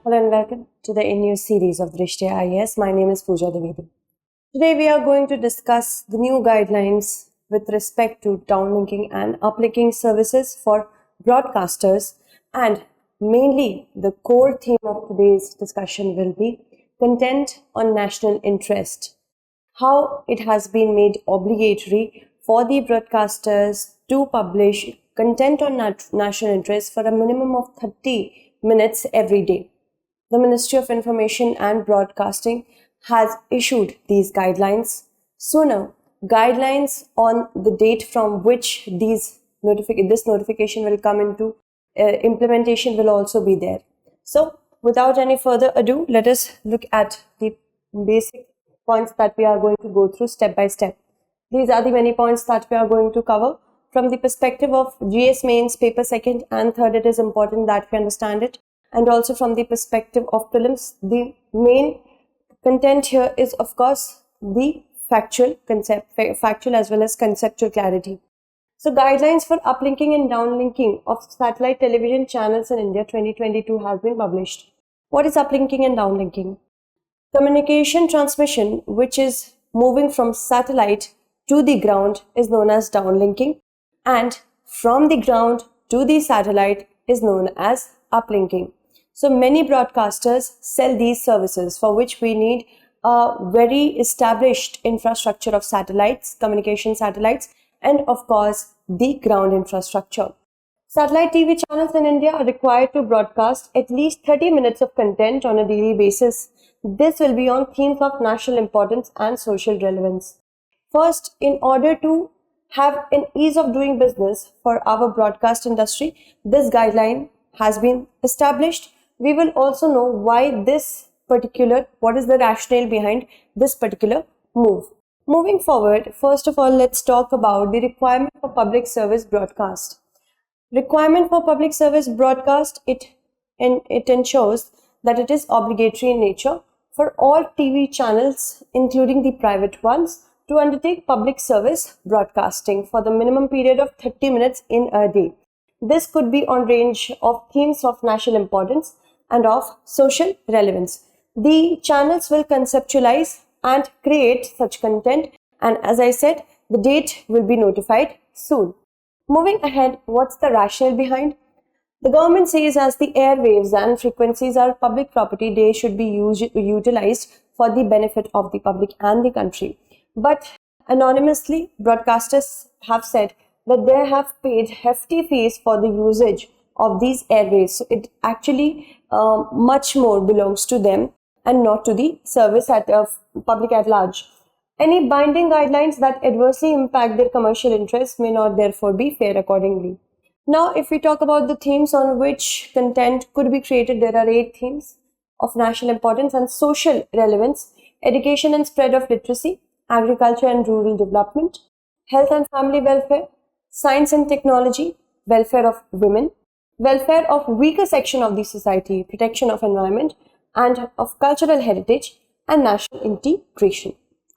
Hello and welcome to the in-news series of Drishti IAS. My name is Pooja Dwivedi. Today we are going to discuss the new guidelines with respect to downlinking and uplinking services for broadcasters, and mainly the core theme of today's discussion will be content on national interest. How it has been made obligatory for the broadcasters to publish content on national interest for a minimum of 30 minutes every day. The Ministry of Information and Broadcasting has issued these guidelines. Sooner, guidelines on the date from which this notification will come into implementation will also be there. So, without any further ado, let us look at the basic points that we are going to go through step by step. These are the many points that we are going to cover. From the perspective of GS mains, paper second and third, it is important that we understand it. And also from the perspective of prelims, the main content here is of course the factual as well as conceptual clarity. So guidelines for uplinking and downlinking of satellite television channels in India 2022 has been published. What is uplinking and downlinking? Communication transmission which is moving from satellite to the ground is known as downlinking, and from the ground to the satellite is known as uplinking. So many broadcasters sell these services for which we need a very established infrastructure of satellites, communication satellites, and of course the ground infrastructure. Satellite TV channels in India are required to broadcast at least 30 minutes of content on a daily basis. This will be on themes of national importance and social relevance. First, in order to have an ease of doing business for our broadcast industry, this guideline has been established. We will also know what is the rationale behind this particular move. Moving forward, first of all, let's talk about the requirement for public service broadcast. Requirement for public service broadcast, it ensures that it is obligatory in nature for all TV channels, including the private ones, to undertake public service broadcasting for the minimum period of 30 minutes in a day. This could be on range of themes of national importance and of social relevance. The channels will conceptualize and create such content, and as I said, the date will be notified soon. Moving ahead, what's the rationale behind? The government says as the airwaves and frequencies are public property, they should be utilized for the benefit of the public and the country. But anonymously, broadcasters have said that they have paid hefty fees for the usage of these airways. So it actually much more belongs to them and not to the service public at large. Any binding guidelines that adversely impact their commercial interests may not therefore be fair accordingly. Now, if we talk about the themes on which content could be created, there are 8 themes of national importance and social relevance: education and spread of literacy, agriculture and rural development, health and family welfare, science and technology, welfare of women, welfare of weaker section of the society, protection of environment and of cultural heritage, and national integration.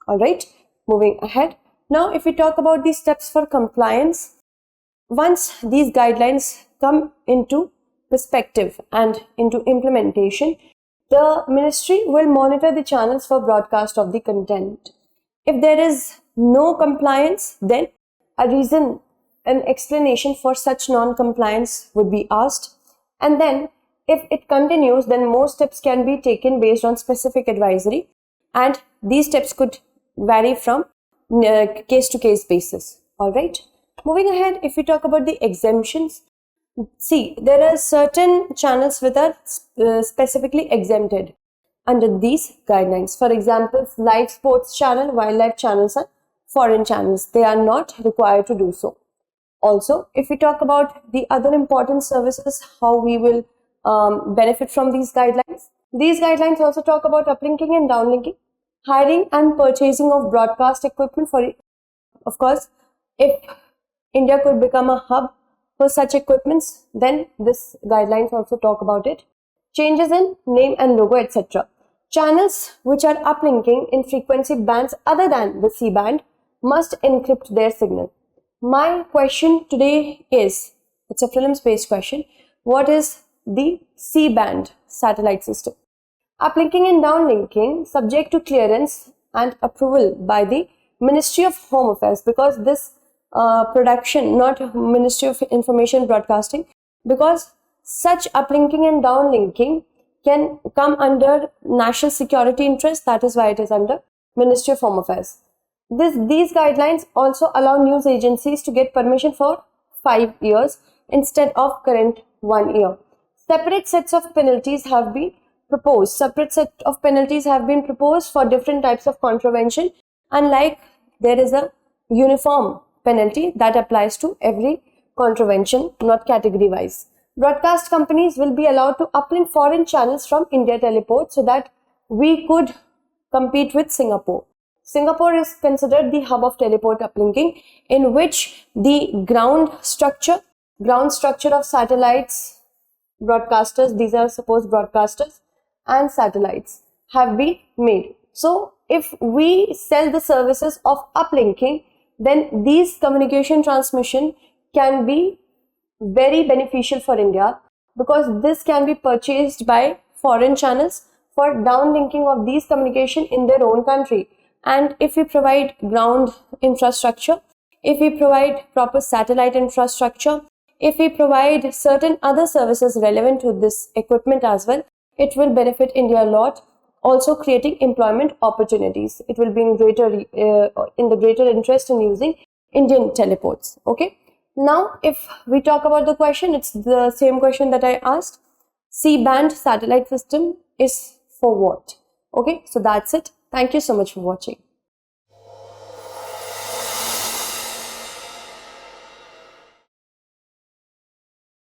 Alright, moving ahead. Now, if we talk about the steps for compliance, once these guidelines come into perspective and into implementation, the ministry will monitor the channels for broadcast of the content. If there is no compliance, then an explanation for such non-compliance would be asked, and then if it continues, then more steps can be taken based on specific advisory, and these steps could vary from case to case basis. All right, moving ahead, if we talk about the exemptions, see, there are certain channels which are specifically exempted under these guidelines. For example, live sports channel, wildlife channels and foreign channels, they are not required to do so. Also, if we talk about the other important services, how we will benefit from these guidelines also talk about uplinking and downlinking, hiring and purchasing of broadcast equipment for, of course, if India could become a hub for such equipments, then this guidelines also talk about it. Changes in name and logo, etc. Channels which are uplinking in frequency bands other than the C band must encrypt their signal. My question today is, it's a prelims based question, what is the C band? satellite system. Uplinking and downlinking subject to clearance and approval by the Ministry of Home Affairs, because this production, not Ministry of Information Broadcasting, because such uplinking and downlinking can come under national security interest. That is why it is under Ministry of Home Affairs. These guidelines also allow news agencies to get permission for 5 years instead of current 1 year. Separate sets of penalties have been proposed. Separate set of penalties have been proposed for different types of contravention, unlike there is a uniform penalty that applies to every contravention, not category wise. Broadcast companies will be allowed to uplink foreign channels from India Teleport so that we could compete with Singapore. Singapore is considered the hub of teleport uplinking, in which the ground structure of satellites, broadcasters, these are supposed broadcasters and satellites, have been made. So if we sell the services of uplinking, then these communication transmission can be very beneficial for India, because this can be purchased by foreign channels for downlinking of these communication in their own country. And if we provide ground infrastructure, if we provide proper satellite infrastructure, if we provide certain other services relevant to this equipment as well, it will benefit India a lot, also creating employment opportunities. It will be in the greater interest in using Indian teleports. Okay. Now, if we talk about the question, it's the same question that I asked. C-band satellite system is for what? Okay, so that's it. Thank you so much for watching.